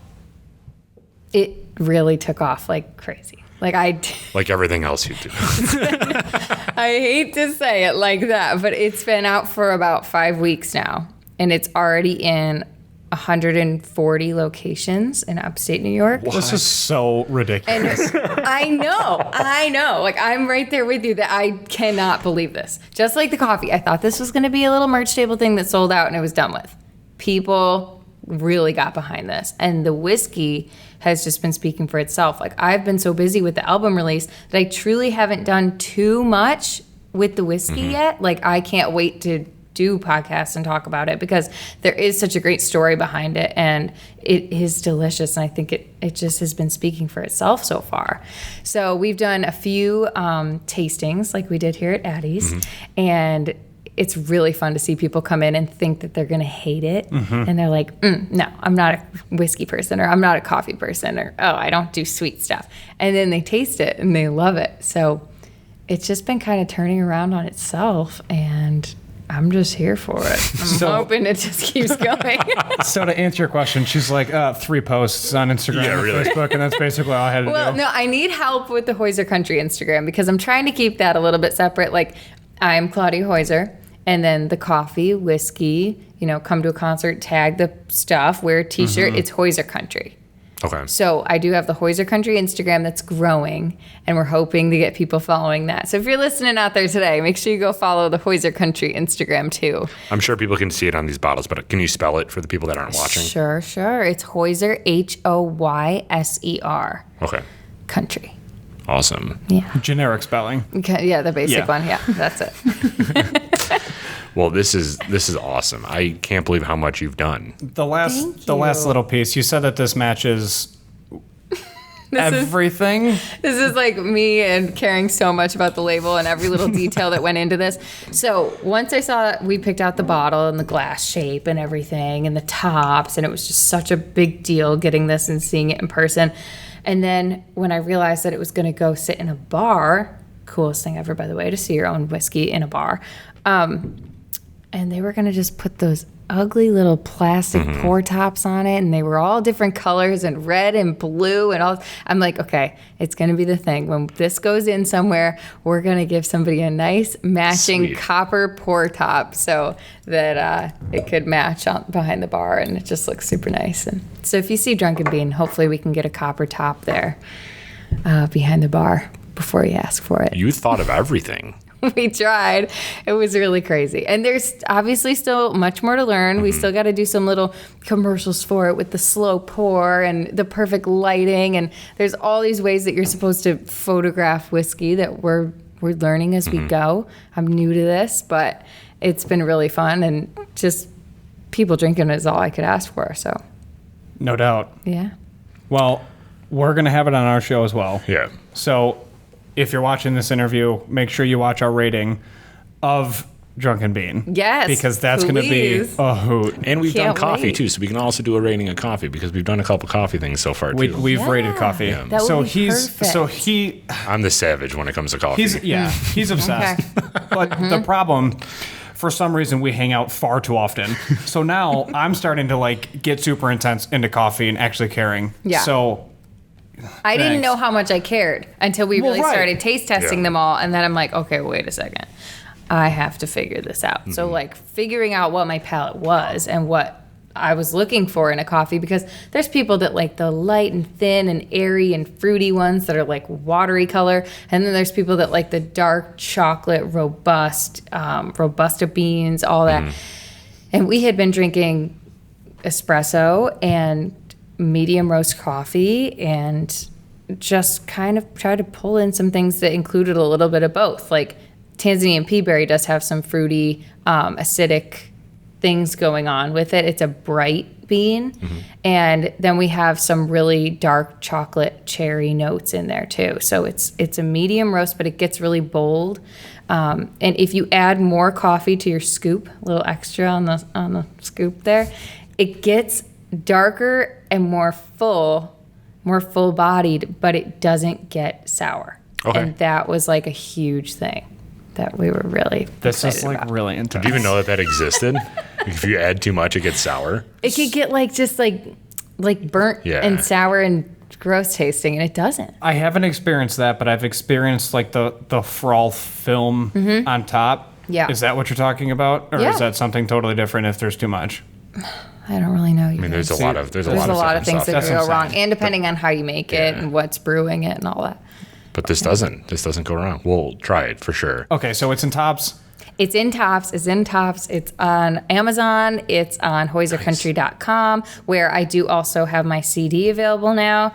it really took off like crazy. Like everything else you do. I hate to say it like that, but it's been out for about 5 weeks now, and it's already in 140 locations in upstate New York. This is so ridiculous. I know. Like, I'm right there with you that I cannot believe this. Just like the coffee, I thought this was going to be a little merch table thing that sold out and it was done with. People really got behind this. And the whiskey has just been speaking for itself. Like, I've been so busy with the album release that I truly haven't done too much with the whiskey yet. Like, I can't wait to do podcasts and talk about it because there is such a great story behind it and it is delicious, and I think it just has been speaking for itself so far. So we've done a few tastings like we did here at Addys, and it's really fun to see people come in and think that they're going to hate it, and they're like, no, I'm not a whiskey person, or I'm not a coffee person, or oh, I don't do sweet stuff, and then they taste it and they love it. So it's just been kind of turning around on itself, and I'm just here for it. I'm hoping it just keeps going. So to answer your question, she's like 3 posts on Instagram and really. Facebook, and that's basically all I had to Well, do. no, I need help with the Hoyser Country Instagram because I'm trying to keep that a little bit separate. Like, I'm Claudia Hoyser, and then the coffee, whiskey, come to a concert, tag the stuff, wear a t-shirt. It's Hoyser Country. Okay. So I do have the Hoyser Country Instagram that's growing, and we're hoping to get people following that. So if you're listening out there today, make sure you go follow the Hoyser Country Instagram too. I'm sure people can see it on these bottles, but can you spell it for the people that aren't watching? Sure. It's Hoyser, Hoyser. Okay. Country. Awesome. Yeah. Generic spelling. Okay, yeah, the basic Yeah. one. Yeah, that's it. Well, this is awesome. I can't believe how much you've done. The last you. little piece, you said that this matches everything. This is like me and caring so much about the label and every little detail that went into this. So once I saw we picked out the bottle and the glass shape and everything and the tops, and it was just such a big deal getting this and seeing it in person. And then when I realized that it was going to go sit in a bar, coolest thing ever, by the way, to see your own whiskey in a bar. And they were going to just put those ugly little plastic pour tops on it, and they were all different colors and red and blue and all. I'm like, okay, it's going to be the thing. When this goes in somewhere, we're going to give somebody a nice matching Sweet. copper pour top so that it could match on behind the bar, and it just looks super nice. And so if you see Drunken Bean, hopefully we can get a copper top there behind the bar before you ask for it. You thought of everything. We tried. It was really crazy. And there's obviously still much more to learn. We still got to do some little commercials for it with the slow pour and the perfect lighting. And there's all these ways that you're supposed to photograph whiskey that we're learning as we go. I'm new to this, but it's been really fun. And just people drinking is all I could ask for. So, No doubt. yeah. Well, we're going to have it on our show as well. Yeah. So if you're watching this interview, make sure you watch our rating of Drunken Bean. Yes, Because that's going to be please. a hoot. And we've done Can't coffee wait. too, so we can also do a rating of coffee because we've done a couple coffee things so far too. We've rated coffee. Yeah. That would so be he's perfect. I'm the savage when it comes to coffee. He's obsessed. But the problem, for some reason, we hang out far too often. So now I'm starting to get super intense into coffee and actually caring. Yeah. So I didn't Thanks. know how much I cared until we Well, really right. started taste testing Yeah. them all. And then I'm like, okay, wait a second. I have to figure this out. So like figuring out what my palate was and what I was looking for in a coffee, because there's people that like the light and thin and airy and fruity ones that are like watery color, and then there's people that like the dark chocolate, robust, Robusta beans, all that. And we had been drinking espresso and medium roast coffee and just kind of tried to pull in some things that included a little bit of both. Like Tanzanian pea berry does have some fruity, acidic things going on with it. It's a bright bean. And then we have some really dark chocolate cherry notes in there too. So it's a medium roast, but it gets really bold. And if you add more coffee to your scoop, a little extra on the scoop there, it gets darker and more full-bodied, but it doesn't get sour. Okay. And that was like a huge thing that we were really This is excited like about. really intense. Did you even know that existed? If you add too much, it gets sour. It could get like just like burnt Yeah. and sour and gross tasting, and it doesn't. I haven't experienced that, but I've experienced like the froth film on top. Yeah. Is that what you're talking about? Or Yeah. is that something totally different if there's too much? I don't really know. I mean, there's a lot of There's a lot of things that That's could what go I'm wrong, saying. and depending on how you make it Yeah. and what's brewing it and all that. But this doesn't go wrong. We'll try it for sure. Okay, so it's in tops. It's in Tops. It's on Amazon. It's on HoyserCountry.com, where I do also have my CD available now.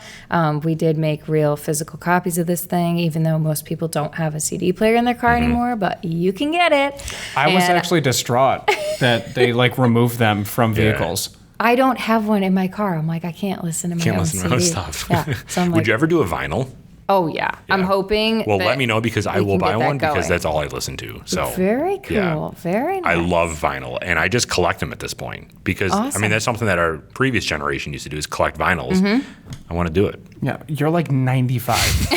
We did make real physical copies of this thing, even though most people don't have a CD player in their car anymore, but you can get it. I was And actually distraught that they like removed them from vehicles. I don't have one in my car. I'm like, I can't listen to my own Listen to my own CD. stuff. Yeah. So I'm Would like, you ever do a vinyl? oh yeah. I'm hoping. Well, that let me know because I we will can buy get that one because going. that's all I listen to. So Very cool. yeah. Very nice. I love vinyl, and I just collect them at this point because I Awesome. mean that's something that our previous generation used to do is collect vinyls. I want to do it. Yeah, you're like 95.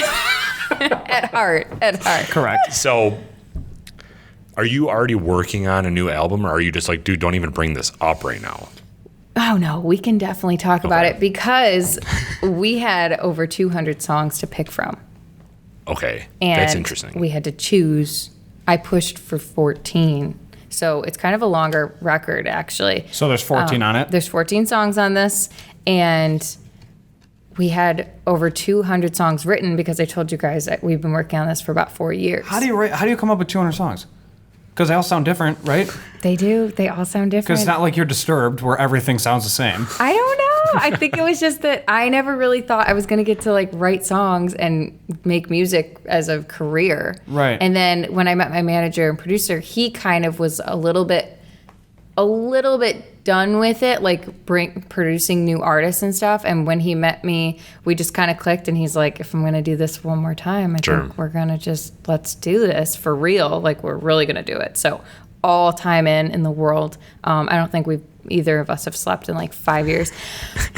At heart. Correct. So, are you already working on a new album, or are you just like, dude, don't even bring this up right now? Oh no, we can definitely talk about Okay. it because we had over 200 songs to pick from. Okay, And that's interesting. we had to choose. I pushed for 14. So it's kind of a longer record, actually. So there's 14 on it. There's 14 songs on this, and we had over 200 songs written because I told you guys that we've been working on this for about 4 years. How do you come up with 200 songs? Because they all sound different, right? They do. They all sound different. Because it's not like you're Disturbed where everything sounds the same. I don't know. I think it was just that I never really thought I was going to get to like write songs and make music as a career. Right. And then when I met my manager and producer, he kind of was a little bit done with it, like producing new artists and stuff. And when he met me, we just kind of clicked, and he's like, if I'm going to do this one more time, I Sure. think we're going to just, let's do this for real. Like, we're really going to do it. So all time in the world. I don't think either of us have slept in like 5 years,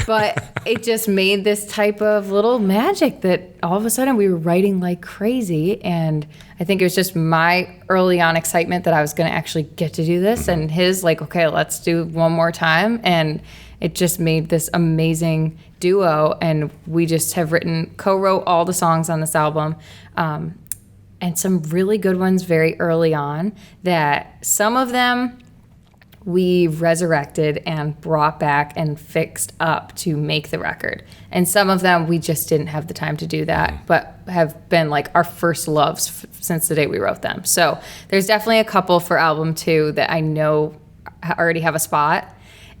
but it just made this type of little magic that all of a sudden we were writing like crazy. And I think it was just my early on excitement that I was going to actually get to do this, and his like, okay, let's do one more time. And it just made this amazing duo. And we just have co-wrote all the songs on this album. And some really good ones very early on, that some of them we resurrected and brought back and fixed up to make the record. And some of them we just didn't have the time to do that, but have been like our first loves since the day we wrote them. So there's definitely a couple for album 2 that I know already have a spot.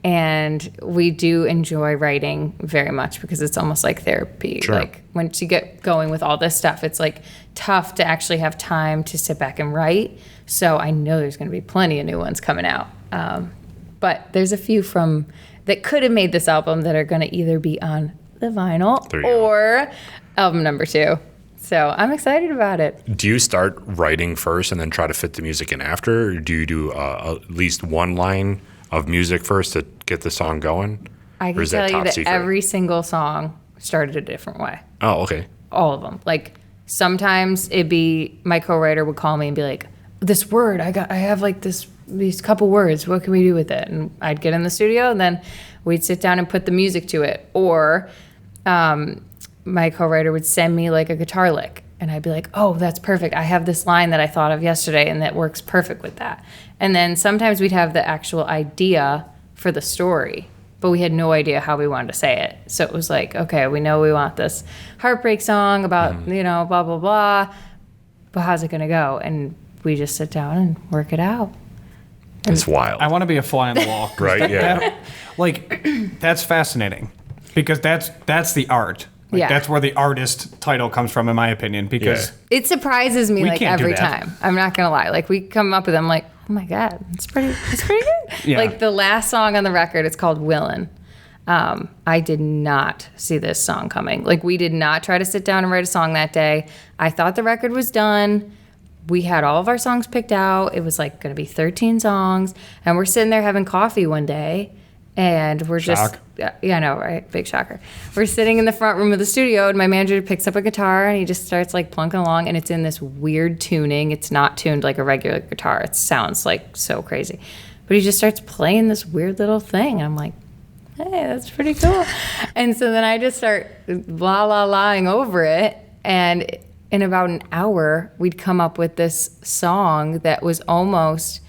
And we do enjoy writing very much because it's almost like therapy. Sure. Like once you get going with all this stuff, it's like tough to actually have time to sit back and write. So I know there's going to be plenty of new ones coming out. But there's a few that could have made this album that are going to either be on the vinyl There you go. or album number 2. So I'm excited about it. Do you start writing first and then try to fit the music in after? Or do you do at least one line of music first to get the song going? I Or can is tell you top that secret? every single song started a different way. Oh, okay. All of them. Like sometimes it'd be my co-writer would call me and be like, this word, I have like these couple words. What can we do with it? And I'd get in the studio, and then we'd sit down and put the music to it. Or my co-writer would send me like a guitar lick, And I'd be like, oh, that's perfect. I have this line that I thought of yesterday, and that works perfect with that. And then sometimes we'd have the actual idea for the story, but we had no idea how we wanted to say it. So it was like, okay, we know we want this heartbreak song about, blah, blah, blah, but how's it going to go? And we just sit down and work it out. It's wild. I want to be a fly on the wall. Right, yeah. That's fascinating because that's the art. Yeah. That's where the artist title comes from, in my opinion, because it surprises me like can't do every that. time. I'm not going to lie. Like we come up with them like, oh my God, it's pretty good. Yeah. Like the last song on the record, it's called Willin'. I did not see this song coming. Like we did not try to sit down and write a song that day. I thought the record was done. We had all of our songs picked out. It was like going to be 13 songs. And we're sitting there having coffee one day. And we're Shock. just, yeah, I know, right? Big shocker. We're sitting in the front room of the studio, and my manager picks up a guitar, and he just starts like plunking along, and it's in this weird tuning. It's not tuned like a regular guitar. It sounds like so crazy. But he just starts playing this weird little thing. And I'm like, hey, that's pretty cool. And so then I just start la-la-laing over it, and in about an hour, we'd come up with this song that was almost,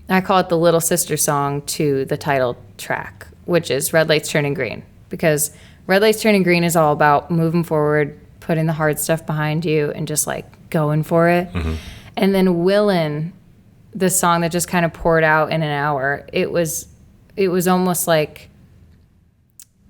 I call it the little sister song to the title track, which is Red Lights Turning Green. Because Red Lights Turning Green is all about moving forward, putting the hard stuff behind you, and just like going for it. And then Willin', the song that just kind of poured out in an hour, it was almost like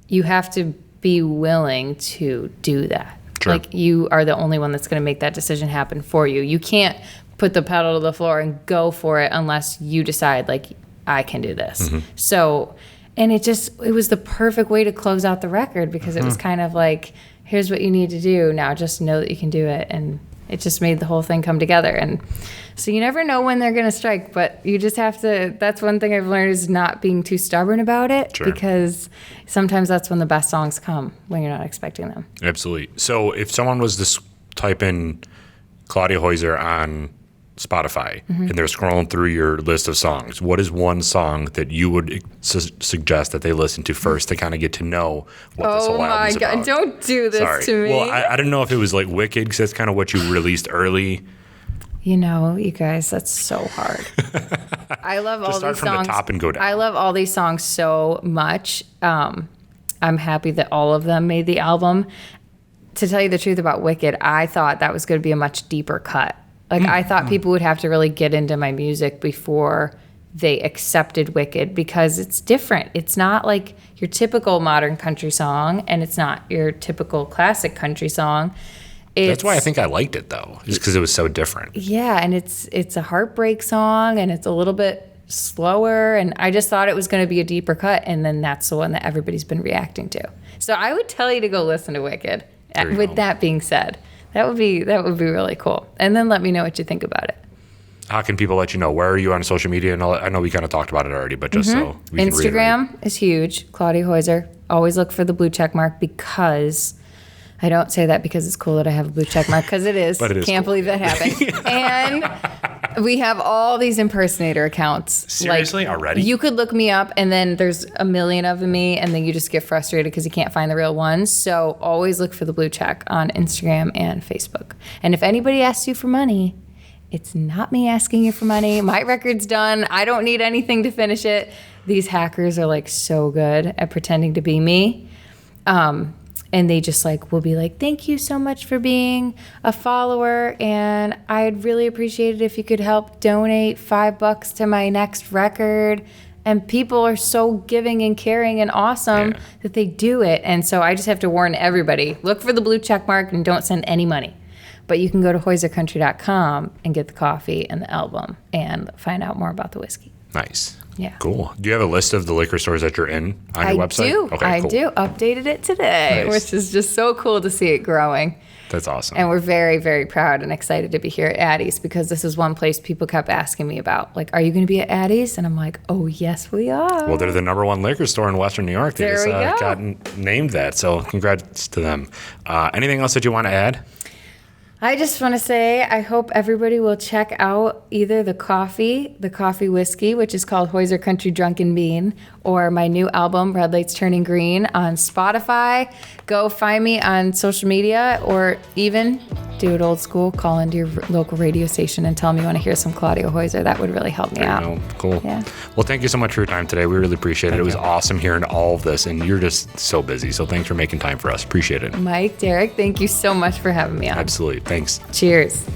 you have to be willing to do that. Sure. Like you are the only one that's going to make that decision happen for you. You can't put the pedal to the floor and go for it unless you decide like I can do this. So, and it was the perfect way to close out the record because it was kind of like, here's what you need to do. Now just know that you can do it. And it just made the whole thing come together. And so you never know when they're going to strike, but you just have to, that's one thing I've learned is not being too stubborn about it. Sure. Because sometimes that's when the best songs come, when you're not expecting them. Absolutely. So if someone was to type in Claudia Hoyser on Spotify and they're scrolling through your list of songs, what is one song that you would suggest that they listen to first to kind of get to know what this whole album's about? Oh my God, don't do this to me. Well, I didn't know if it was like Wicked because that's kind of what you released early. You know, you guys, that's so hard. I love all Just start these from songs. the top and go down. I love all these songs so much. I'm happy that all of them made the album. To tell you the truth about Wicked, I thought that was going to be a much deeper cut. Like, I thought people would have to really get into my music before they accepted Wicked because it's different. It's not like your typical modern country song, and it's not your typical classic country song. That's why I think I liked it, though, just because it was so different. Yeah, and it's a heartbreak song, and it's a little bit slower, and I just thought it was going to be a deeper cut, and then that's the one that everybody's been reacting to. So I would tell you to go listen to Wicked. With that being said, that would be really cool. And then let me know what you think about it. How can people let you know? Where are you on social media? And I know we kind of talked about it already, but just so we can Instagram is huge. Claudia Hoyser. Always look for the blue check mark because I don't say that because it's cool that I have a blue check mark because it is. But it is Can't cool. believe that happened. And we have all these impersonator accounts. Seriously? Already? You could look me up and then there's a million of me and then you just get frustrated because you can't find the real ones. So always look for the blue check on Instagram and Facebook. And if anybody asks you for money, it's not me asking you for money. My record's done. I don't need anything to finish it. These hackers are like so good at pretending to be me. And they just like will be like, thank you so much for being a follower. And I'd really appreciate it if you could help donate $5 to my next record. And people are so giving and caring and awesome that they do it. And so I just have to warn everybody, look for the blue check mark and don't send any money. But you can go to hoysercountry.com and get the coffee and the album and find out more about the whiskey. Nice. Yeah. Cool. Do you have a list of the liquor stores that you're in on your website? I do. Okay, I cool. do. Updated it today, Nice. which is just so cool to see it growing. That's awesome. And we're very, very proud and excited to be here at Addys because this is one place people kept asking me about. Like, are you going to be at Addys? And I'm like, oh, yes, we are. Well, they're the #1 liquor store in Western New York. They There just we go. got named that. So congrats to them. Anything else that you want to add? I just want to say I hope everybody will check out either the coffee whiskey, which is called Hoyser Country Drunken Bean, or my new album, Red Lights Turning Green, on Spotify. Go find me on social media, or even do it old school. Call into your local radio station and tell me you want to hear some Claudia Hoyser. That would really help me out. Cool. Yeah. Well, thank you so much for your time today. We really appreciate it. It was awesome hearing all of this, and you're just so busy. So thanks for making time for us. Appreciate it. Mike, Derek, thank you so much for having me on. Absolutely. Thanks. Cheers.